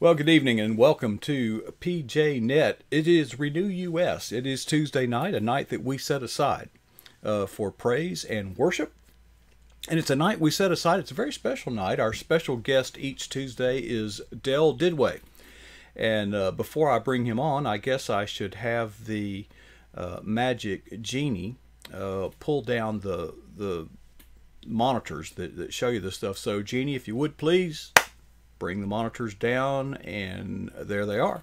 Well, good evening and welcome to PJNET. It is Renew US. It is Tuesday night, a night that we set aside for praise and worship. And it's a night we set aside. It's a very special night. Our special guest each Tuesday is Duduit. And before I bring him on, I guess I should have the magic genie pull down the monitors that show you this stuff. So, Genie, if you would please bring the monitors down, and there they are.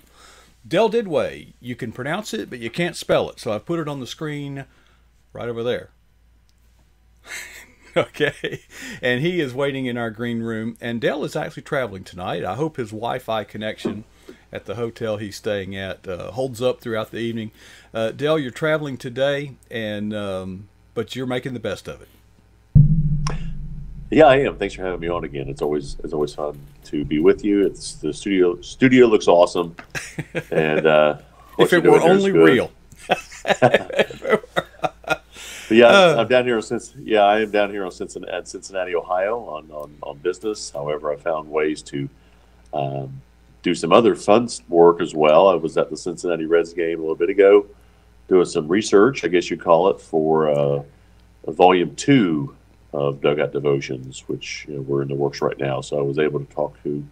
Duduit. You can pronounce it, but you can't spell it. So I've put it on the screen right over there. Okay. And he is waiting in our green room. And Dell is actually traveling tonight. I hope his Wi-Fi connection at the hotel he's staying at holds up throughout the evening. Dell, you're traveling today, and but you're making the best of it. Yeah, I am. Thanks for having me on again. It's always fun to be with you. It's the studio looks awesome, and if it were only real. But yeah, I'm down here since I am down here on Cincinnati, Ohio, on business. However, I found ways to do some other fun work as well. I was at the Cincinnati Reds game a little bit ago, doing some research, I guess you call it, for Volume 2 of Dugout Devotions, which we're in the works right now. So I was able to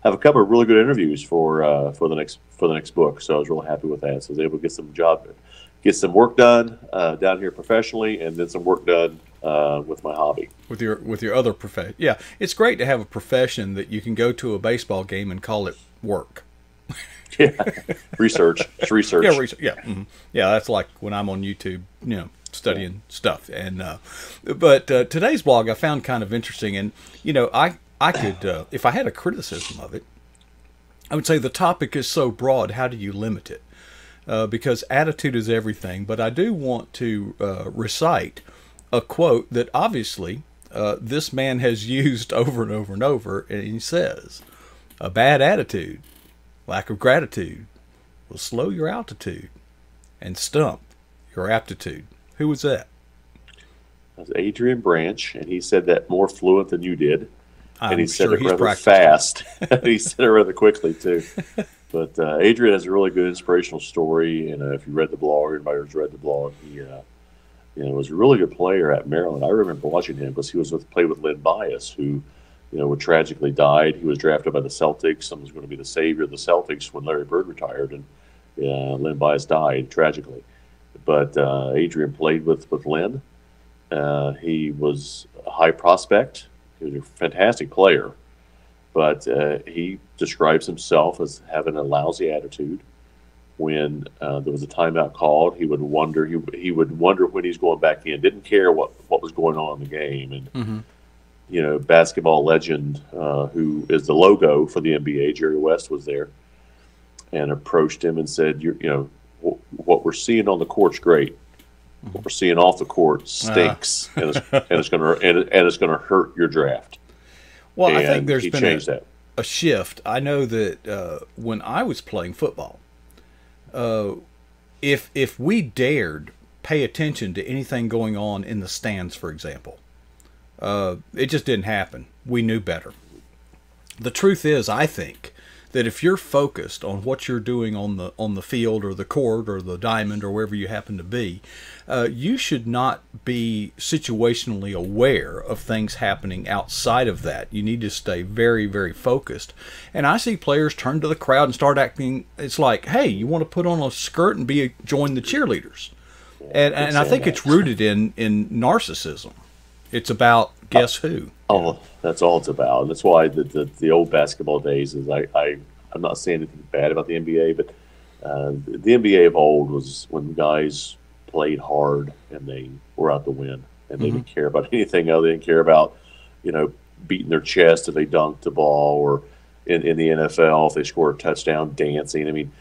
have a couple of really good interviews for the next book. So I was really happy with that. So I was able to get some work done down here professionally, and then some work done with my hobby. With your other profession. Yeah, it's great to have a profession that you can go to a baseball game and call it work. Yeah, research. It's research. Yeah, research. Yeah, yeah. That's like when I'm on YouTube, studying stuff. And but today's blog I found kind of interesting, and I could if I had a criticism of it, I would say the topic is so broad. How do you limit it? Because attitude is everything. But I do want to recite a quote that obviously this man has used over and over and over, and he says, "A bad attitude, lack of gratitude, will slow your altitude and stump your aptitude." Who was that? That was Adrian Branch, and he said that more fluent than you did. And he said it rather fast. He said it rather quickly, too. But Adrian has a really good inspirational story, and if you read the blog, everybody who's read the blog, he was a really good player at Maryland. I remember watching him because he played with Len Bias, who tragically died. He was drafted by the Celtics and was going to be the savior of the Celtics when Larry Bird retired, and Len Bias died tragically. But Adrian played with Len. He was a high prospect. He was a fantastic player. But he describes himself as having a lousy attitude. When there was a timeout called, he would wonder. He would wonder when he's going back in. Didn't care what was going on in the game. And basketball legend who is the logo for the NBA, Jerry West, was there and approached him and said, what we're seeing on the court's great. What we're seeing off the court stinks, and it's going to hurt your draft. Well, I think there's been a shift. I know that when I was playing football, if we dared pay attention to anything going on in the stands, for example, it just didn't happen. We knew better. The truth is, I think that if you're focused on what you're doing on the field or the court or the diamond or wherever you happen to be, you should not be situationally aware of things happening outside of that. You need to stay very, very focused. And I see players turn to the crowd and start acting. It's like, hey, you want to put on a skirt and join the cheerleaders. And I think it's rooted in narcissism. It's about guess who. Oh, that's all it's about. And that's why the old basketball days is I'm not saying anything bad about the NBA, but the NBA of old was when guys played hard and they were out to win, and they didn't care about anything else. They didn't care about beating their chest if they dunked the ball, or in the NFL if they scored a touchdown, dancing. I mean,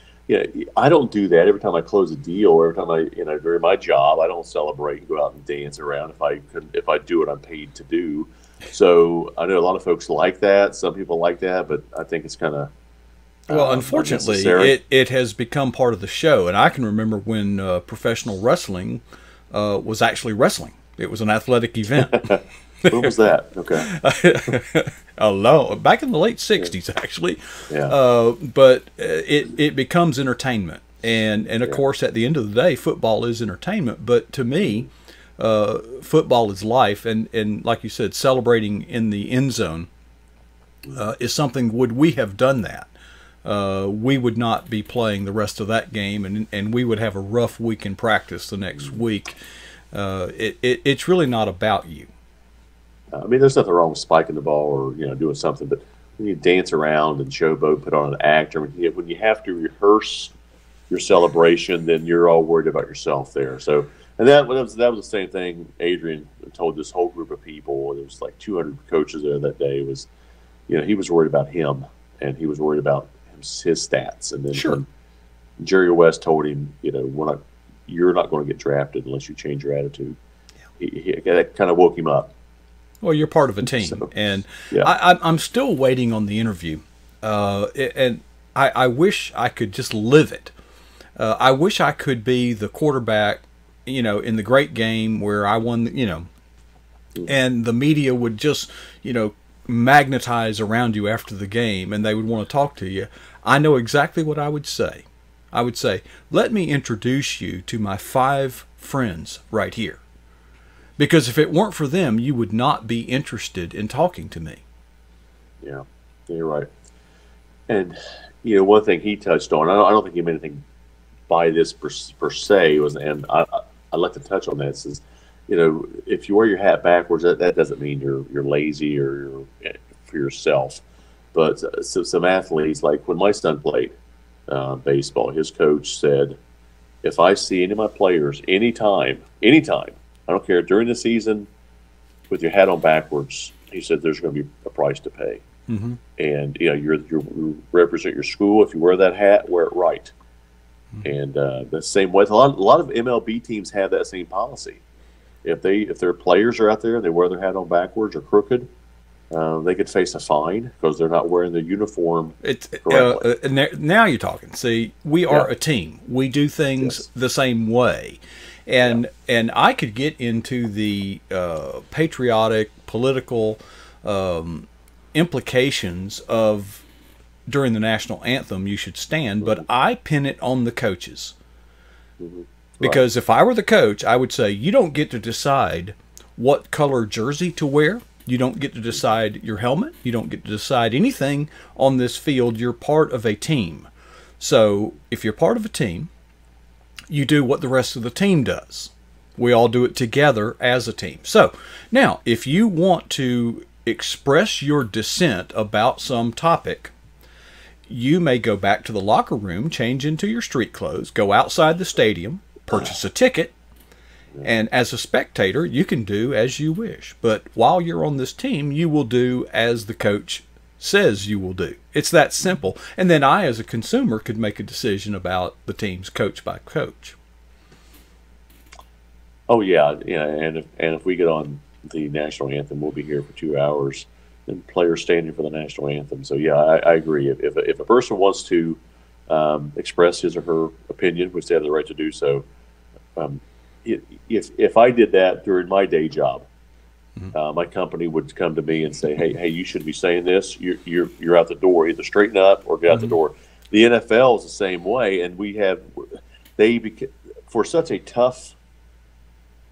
I don't do that. Every time I close a deal, or every time during my job, I don't celebrate and go out and dance around. If I do what I'm paid to do. So I know a lot of folks like that. Some people like that, but I think it's kind of well, unfortunately, it has become part of the show. And I can remember when professional wrestling was actually wrestling. It was an athletic event. When was that? Okay. Back in the late 60s, actually. Yeah. But it becomes entertainment. And of course, at the end of the day, football is entertainment. But to me, football is life. And like you said, celebrating in the end zone is something. Would we have done that? We would not be playing the rest of that game, and we would have a rough week in practice the next week. It's really not about you. I mean, there's nothing wrong with spiking the ball or doing something, but when you dance around and showboat, put on an act, or when you have to rehearse your celebration, then you're all worried about yourself there. So, and that was the same thing Adrian told this whole group of people. There was like 200 coaches there that day. Was he was worried about him, and he was worried about his stats. And then sure. Jerry West told him, you're not going to get drafted unless you change your attitude. Yeah. That kind of woke him up. Well, you're part of a team, so, and yeah. I'm still waiting on the interview, and I wish I could just live it. I wish I could be the quarterback, in the great game where I won, and the media would just, magnetize around you after the game, and they would want to talk to you. I know exactly what I would say. I would say, let me introduce you to my 5 friends right here. Because if it weren't for them, you would not be interested in talking to me. Yeah, you're right. And, one thing he touched on, I don't think he meant anything by this per se, and I'd like to touch on that, is, if you wear your hat backwards, that doesn't mean you're lazy or you're for yourself. But some athletes, like when my son played baseball, his coach said, if I see any of my players anytime, I don't care, during the season, with your hat on backwards, he said there's going to be a price to pay. Mm-hmm. And you represent your school. If you wear that hat, wear it right. Mm-hmm. And the same way, a lot of MLB teams have that same policy. If their players are out there and they wear their hat on backwards or crooked, they could face a fine because they're not wearing their uniform correctly. Now you're talking. See, we are a team. We do things the same way. And I could get into the patriotic, political implications of during the national anthem you should stand, but I pin it on the coaches. Mm-hmm. Because if I were the coach, I would say, you don't get to decide what color jersey to wear. You don't get to decide your helmet. You don't get to decide anything on this field. You're part of a team. So if you're part of a team, you do what the rest of the team does. We all do it together as a team. So now, if you want to express your dissent about some topic, you may go back to the locker room, change into your street clothes, go outside the stadium, purchase a ticket, and as a spectator, you can do as you wish. But while you're on this team, you will do as the coach says you will do. It's that simple. And then I, as a consumer, could make a decision about the teams coach by coach. Oh, yeah. And if we get on the national anthem, we'll be here for 2 hours, and players standing for the national anthem. So, yeah, I agree. If a person wants to express his or her opinion, which they have the right to do so, if I did that during my day job, my company would come to me and say, "Hey, you shouldn't be saying this. You're out the door. Either straighten up or get out the door." The NFL is the same way, and for such a tough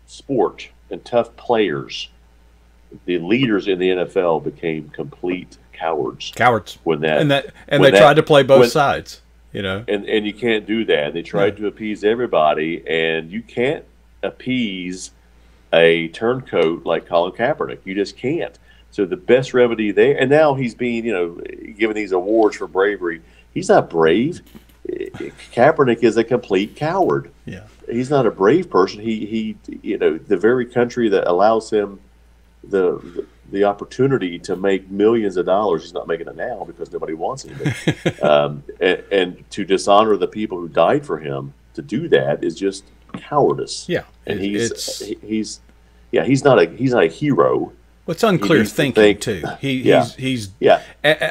sport and tough players, the leaders in the NFL became complete cowards. When they tried to play both sides. And you can't do that. They tried to appease everybody, and you can't appease a turncoat like Colin Kaepernick. You just can't. So the best remedy there, and now he's being, given these awards for bravery. He's not brave. Kaepernick is a complete coward. Yeah, he's not a brave person. He the very country that allows him the opportunity to make millions of dollars. He's not making it now because nobody wants him. And to dishonor the people who died for him, to do that is just cowardice. Yeah, and he's not a hero. Well, it's unclear thinking too.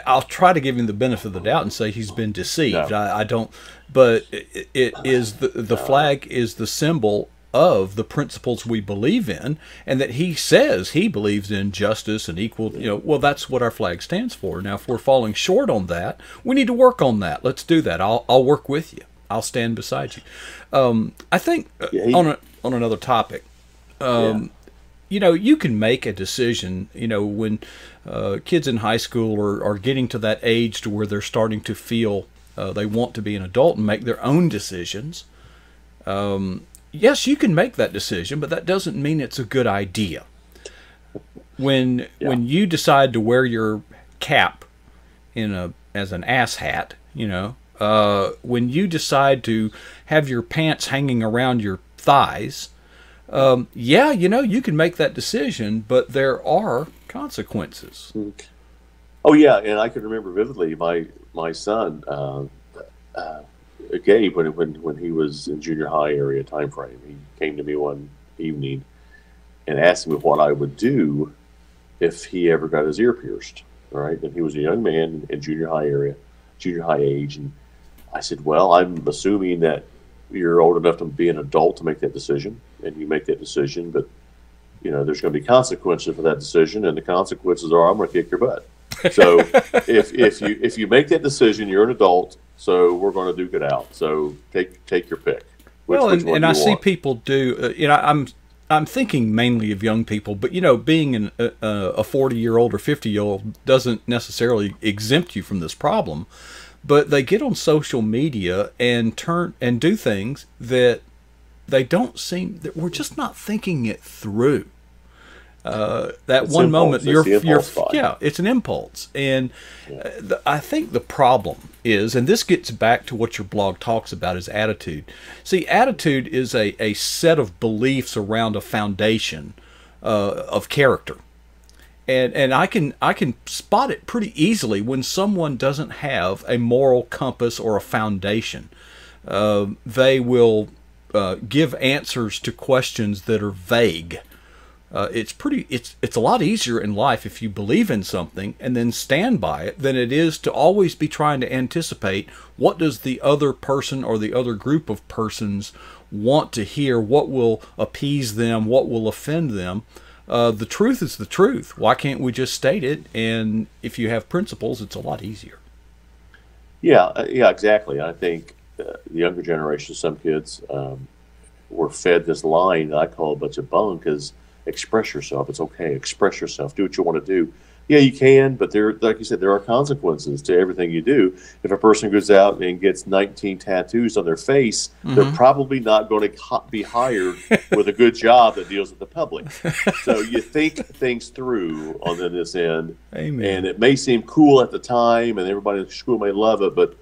I'll try to give him the benefit of the doubt and say he's been deceived. No. I don't. But it is the flag is the symbol of the principles we believe in, and that he says he believes in justice and equal, well, that's what our flag stands for. Now, if we're falling short on that, we need to work on that. Let's do that. I'll work with you. I'll stand beside you. I think on another topic, you can make a decision, when kids in high school are getting to that age to where they're starting to feel they want to be an adult and make their own decisions. Yes, you can make that decision, but that doesn't mean it's a good idea. When you decide to wear your cap as an ass hat, when you decide to have your pants hanging around your thighs, you can make that decision, but there are consequences. Oh yeah, and I can remember vividly my son, Gabe, when he was in junior high area time frame, he came to me one evening and asked me what I would do if he ever got his ear pierced. Right, and he was a young man in junior high age, and I said, well, I'm assuming that you're old enough to be an adult to make that decision, and you make that decision, but there's going to be consequences for that decision, and the consequences are I'm going to kick your butt. So if you make that decision, you're an adult, so we're going to duke it out. So take your pick. Which one I you see want. people do. I'm thinking mainly of young people, but being a 40-year-old or 50-year-old doesn't necessarily exempt you from this problem. But they get on social media and do things that they don't seem that we're just not thinking it through. It's one moment it's an impulse, and I think the problem is, and this gets back to what your blog talks about, is attitude. See, attitude is a set of beliefs around a foundation of character, and I can spot it pretty easily when someone doesn't have a moral compass or a foundation. They will give answers to questions that are vague. It's a lot easier in life if you believe in something and then stand by it than it is to always be trying to anticipate what does the other person or the other group of persons want to hear, what will appease them, what will offend them. The truth is the truth. Why can't we just state it? And if you have principles, it's a lot easier. Yeah, exactly. I think the younger generation, some kids were fed this line that I call a bunch of bunk, is express yourself. It's okay. Express yourself. Do what you want to do. Yeah, you can, but like you said, there are consequences to everything you do. If a person goes out and gets 19 tattoos on their face, they're probably not going to be hired with a good job that deals with the public. So you think things through on this end. Amen. And it may seem cool at the time, and everybody in the school may love it, but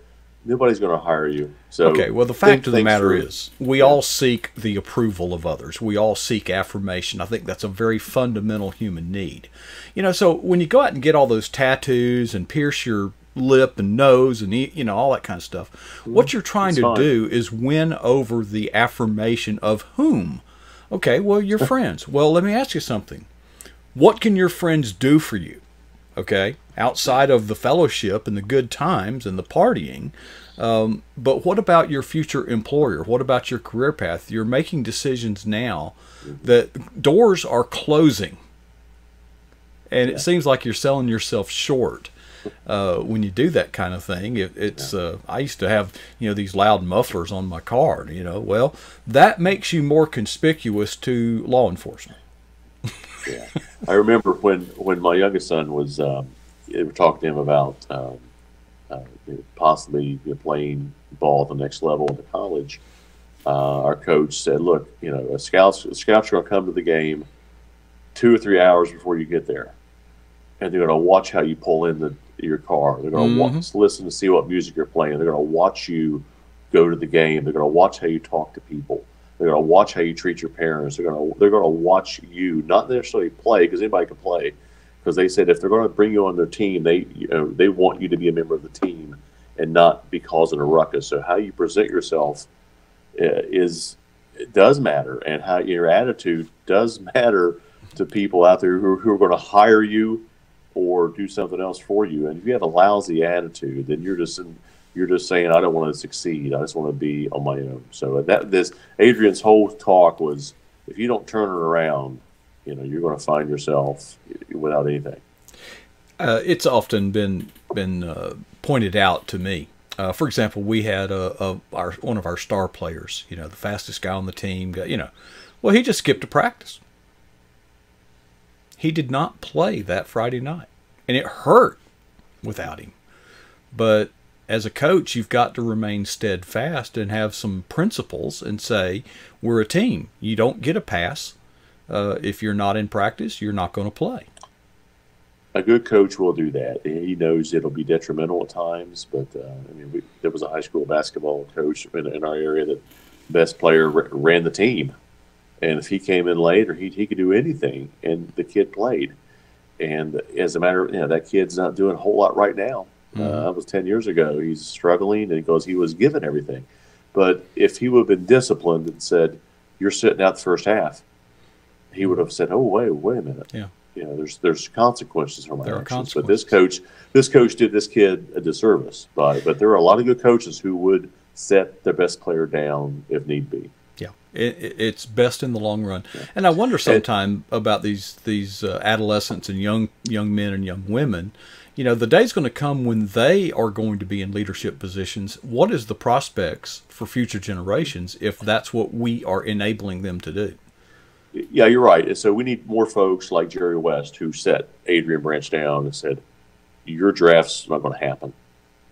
nobody's going to hire you. So okay, well, the fact of the matter is we all seek the approval of others. We all seek affirmation. I think that's a very fundamental human need. So when you go out and get all those tattoos and pierce your lip and nose and all that kind of stuff, what you're trying to do is win over the affirmation of whom? Okay, well, your friends. Well, let me ask you something. What can your friends do for you? Okay, outside of the fellowship and the good times and the partying, but what about your future employer? What about your career path? You're making decisions now that doors are closing, and it seems like you're selling yourself short when you do that kind of thing. I used to have these loud mufflers on my car. Well, that makes you more conspicuous to law enforcement. Yeah, I remember when my youngest son was, we were talking to him about possibly playing ball at the next level in the college. Our coach said, "Look, scouts are going to come to the game 2 or 3 hours before you get there, and they're going to watch how you pull in your car. They're going to listen to see what music you're playing. They're going to watch you go to the game. They're going to watch how you talk to people. They're going to watch how you treat your parents. They're going to watch you, not necessarily play, because anybody can play. Because they said if they're going to bring you on their team, they want you to be a member of the team and not be causing a ruckus. So how you present yourself does matter, and how your attitude does matter to people out there who are going to hire you or do something else for you. And if you have a lousy attitude, then you're just You're just saying, I don't want to succeed. I just want to be on my own. So Adrian's whole talk was, if you don't turn it around, you're going to find yourself without anything. It's often been pointed out to me. For example, we had one of our star players, the fastest guy on the team. Well, he just skipped a practice. He did not play that Friday night, and it hurt without him. But as a coach, you've got to remain steadfast and have some principles and say, we're a team. You don't get a pass. If you're not in practice, you're not going to play. A good coach will do that. He knows it'll be detrimental at times, but there was a high school basketball coach in our area that the best player ran the team. And if he came in late, or he could do anything, and the kid played. And as a matter of, that kid's not doing a whole lot right now. That was 10 years ago. He's struggling, and because he was given everything. But if he would have been disciplined and said, "You're sitting out the first half," he would have said, "Oh, wait a minute. Yeah, there's consequences for my there actions." But this coach did this kid a disservice by it. But there are a lot of good coaches who would set their best player down if need be. Yeah, it's best in the long run. Yeah. And I wonder sometime about these adolescents and young men and young women. The day's going to come when they are going to be in leadership positions. What is the prospects for future generations if that's what we are enabling them to do? Yeah, you're right. And so we need more folks like Jerry West, who set Adrian Branch down and said, your draft's not going to happen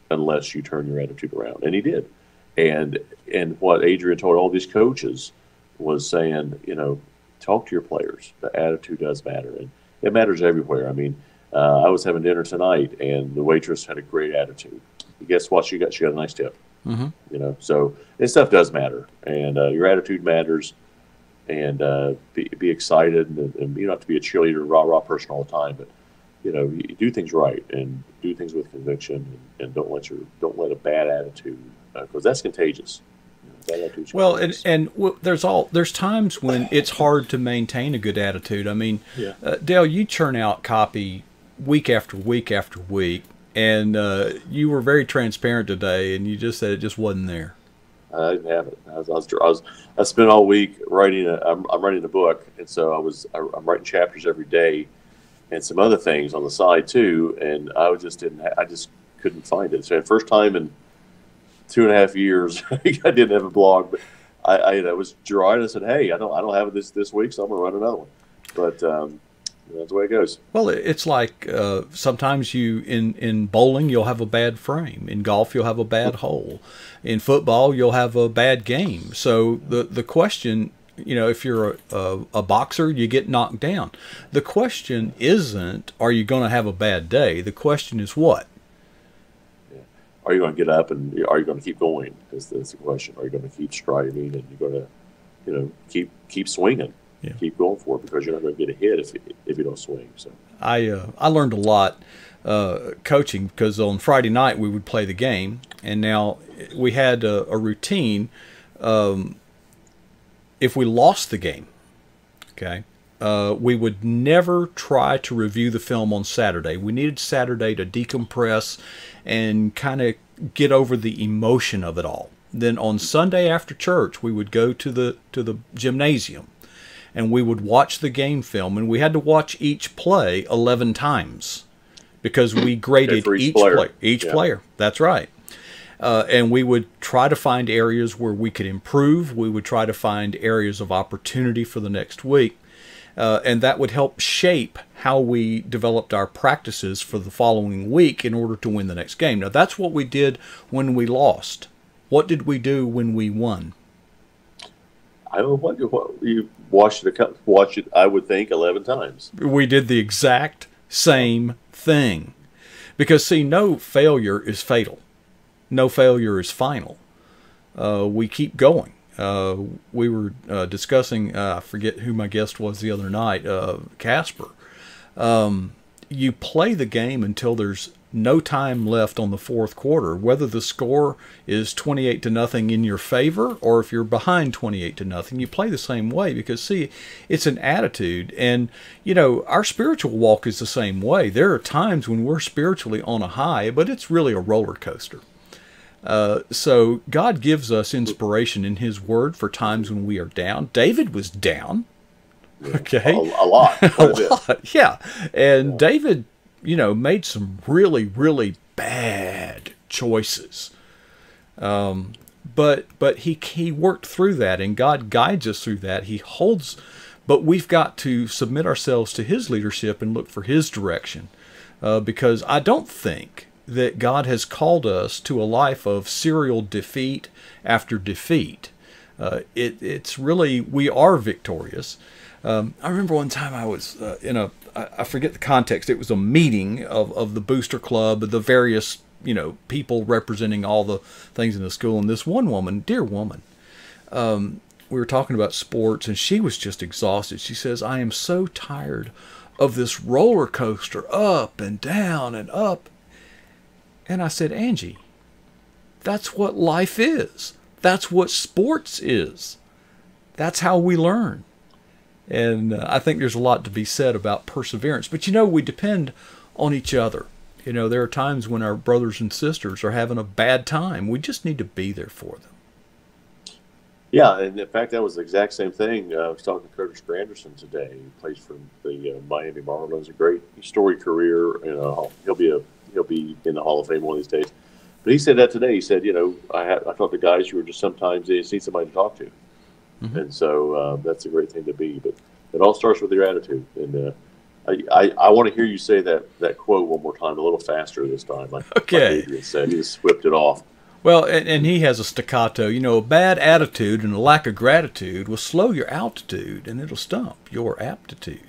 unless you turn your attitude around. And he did. And what Adrian told all these coaches was saying, talk to your players. The attitude does matter. And it matters everywhere. I mean, I was having dinner tonight, and the waitress had a great attitude. Guess what? She got a nice tip. Mm-hmm. So this stuff does matter, and your attitude matters. And be excited, and you don't have to be a cheerleader, rah person all the time, but you do things right and do things with conviction, and don't let a bad attitude, because that's contagious. Well, and there's times when it's hard to maintain a good attitude. I mean, Dale, you churn out copy week after week after week, and you were very transparent today, and you just said it just wasn't there. I didn't have it. I spent all week writing. I'm writing a book, and so I'm writing chapters every day, and some other things on the side too. And I just couldn't find it. So the first time in 2.5 years, I didn't have a blog, but I was drawing. I said, "Hey, I don't have it this week, so I'm gonna run another one." But that's the way it goes. Well, it's like sometimes in bowling you'll have a bad frame. In golf you'll have a bad hole. In football you'll have a bad game. So the question, if you're a boxer, you get knocked down. The question isn't, are you going to have a bad day? The question is what? Are you going to get up, and are you going to keep going? That's the question. Are you going to keep striving, and you're going to, keep swinging? Yeah. Keep going for it, because you're not going to get a hit if you don't swing. So I learned a lot coaching, because on Friday night we would play the game, and now we had a routine. If we lost the game, okay, we would never try to review the film on Saturday. We needed Saturday to decompress and kind of get over the emotion of it all. Then on Sunday after church, we would go to the gymnasium, and we would watch the game film, and we had to watch each play 11 times because we graded each player. That's right. And we would try to find areas where we could improve. We would try to find areas of opportunity for the next week. And that would help shape how we developed our practices for the following week in order to win the next game. Now, that's what we did when we lost. What did we do when we won? I don't know what you watched it, I would think, 11 times. We did the exact same thing. Because, see, no failure is fatal. No failure is final. We keep going. We were discussing, I forget who my guest was the other night, Casper. You play the game until there's no time left on the fourth quarter, whether the score is 28-0 in your favor or if you're behind 28-0, you play the same way, because see, it's an attitude. And our spiritual walk is the same way. There are times when we're spiritually on a high, but it's really a roller coaster. So God gives us inspiration in His Word for times when we are down. David was down. Yeah. Okay, a lot, quite a lot, yeah. And David, made some really, really bad choices. But he worked through that, and God guides us through that. He holds, but we've got to submit ourselves to His leadership and look for His direction, because I don't think that God has called us to a life of serial defeat after defeat. It's really, we are victorious. I remember one time I was I forget the context. It was a meeting of the booster club, of the various people representing all the things in the school. And this one woman, dear woman, we were talking about sports, and she was just exhausted. She says, "I am so tired of this roller coaster, up and down and up." And I said, "Angie, that's what life is. That's what sports is. That's how we learn." And I think there's a lot to be said about perseverance. But we depend on each other. There are times when our brothers and sisters are having a bad time. We just need to be there for them. Yeah, and in fact, that was the exact same thing. I was talking to Curtis Granderson today. He plays for the Miami Marlins. A great storied career. He'll be in the Hall of Fame one of these days. But he said that today. He said, I thought the guys who were just sometimes they just need somebody to talk to. Mm-hmm. And so that's a great thing to be. But it all starts with your attitude. And I want to hear you say that quote one more time, a little faster this time. Like Adrian said, he just whipped it off. Well, and he has a staccato. A bad attitude and a lack of gratitude will slow your altitude, and it'll stump your aptitude.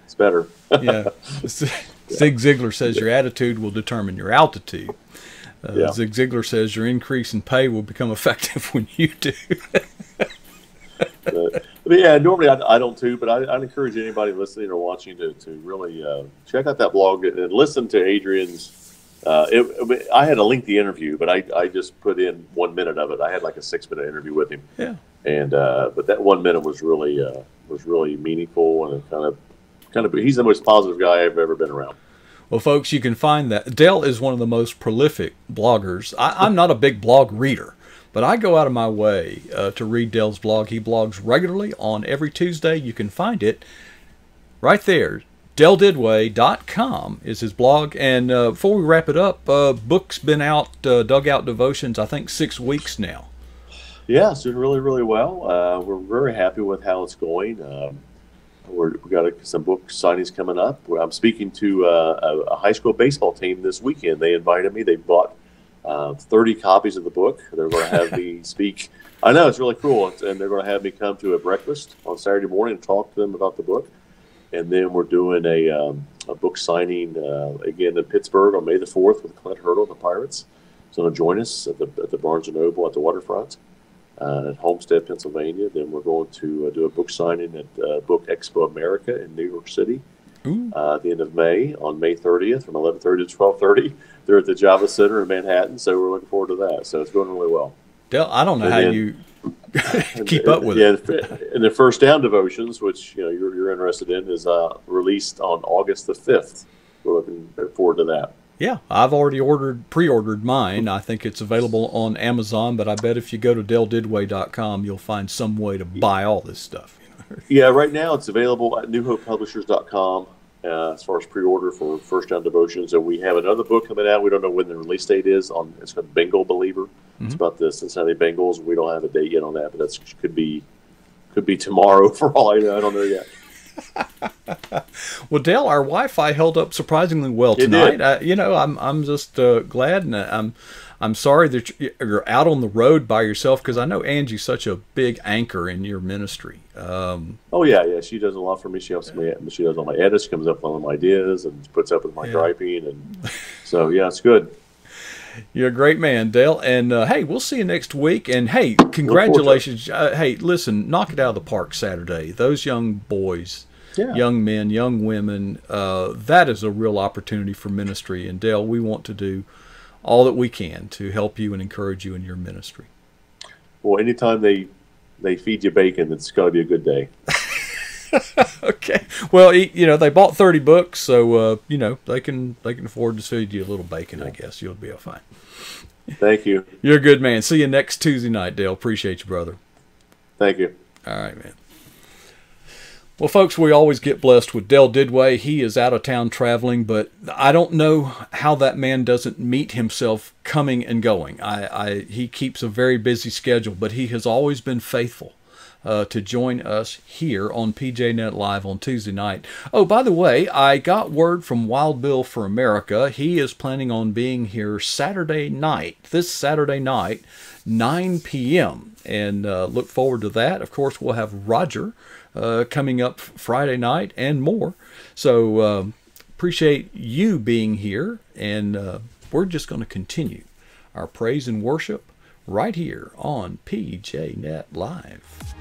It's better. Yeah. Zig Ziglar says your attitude will determine your altitude. Zig Ziglar says your increase in pay will become effective when you do. But yeah, normally I don't too, but I'd encourage anybody listening or watching to really check out that blog and listen to Adrian's. I had a lengthy interview, but I just put in 1 minute of it. I had like a 6-minute interview with him. Yeah. And but that 1 minute was really meaningful, and kind of he's the most positive guy I've ever been around. Well, folks, you can find that. Dale is one of the most prolific bloggers. I'm not a big blog reader, but I go out of my way to read Dale's blog. He blogs regularly on every Tuesday. You can find it right there. DaleDidway.com is his blog. And before we wrap it up, book's been out, Dugout Devotions, I think 6 weeks now. Yeah, it's doing really, really well. We're very happy with how it's going. We've got some book signings coming up. I'm speaking to a high school baseball team this weekend. They invited me. They bought 30 copies of the book. They're going to have me speak. I know, it's really cool. And they're going to have me come to a breakfast on Saturday morning and talk to them about the book. And then we're doing a book signing again in Pittsburgh on May the 4th with Clint Hurdle and the Pirates. So going to join us at the Barnes & Noble at the waterfront. At Homestead, Pennsylvania. Then we're going to do a book signing at Book Expo America in New York City at the end of May, on May 30th from 11:30 to 12:30. They're at the Java Center in Manhattan, so we're looking forward to that. So it's going really well. Dale, I don't know how you keep up with it. And the First Down Devotions, which you're interested in, is released on August the 5th. We're looking forward to that. Yeah, I've already pre-ordered mine. I think it's available on Amazon, but I bet if you go to DaleDidway.com, you'll find some way to buy all this stuff. Yeah, right now it's available at NewHopePublishers.com as far as pre-order for First Down Devotions. And we have another book coming out. We don't know when the release date is. It's called Bengal Believer. Mm-hmm. It's about the Cincinnati Bengals. We don't have a date yet on that, but that could be tomorrow for all I know. I don't know yet. Well, Dale, our Wi-Fi held up surprisingly well tonight. I'm just glad, and I'm sorry that you're out on the road by yourself, because I know Angie's such a big anchor in your ministry. Oh yeah, she does a lot for me. She helps me. She does all my edits. She comes up with all my ideas and puts up with my griping, and so yeah, it's good. You're a great man, Dale. And hey, we'll see you next week. And hey, congratulations. Hey, listen, knock it out of the park Saturday. Those young boys, young men, young women, that is a real opportunity for ministry. And Dale, we want to do all that we can to help you and encourage you in your ministry. Well, anytime they feed you bacon, it's got to be a good day. Okay. Well, they bought 30 books, so they can afford to feed you a little bacon. I guess you'll be fine. Thank you. You're a good man. See you next Tuesday night, Dale. Appreciate you, brother. Thank you. All right, man. Well, folks, we always get blessed with Dale Didway. He is out of town traveling, but I don't know how that man doesn't meet himself coming and going. He keeps a very busy schedule, but he has always been faithful to join us here on PJNet Live on Tuesday night. Oh, by the way, I got word from Wild Bill for America. He is planning on being here Saturday night, this Saturday night, 9 p.m., and look forward to that. Of course, we'll have Roger coming up Friday night and more. So appreciate you being here, and we're just going to continue our praise and worship right here on PJNet Live.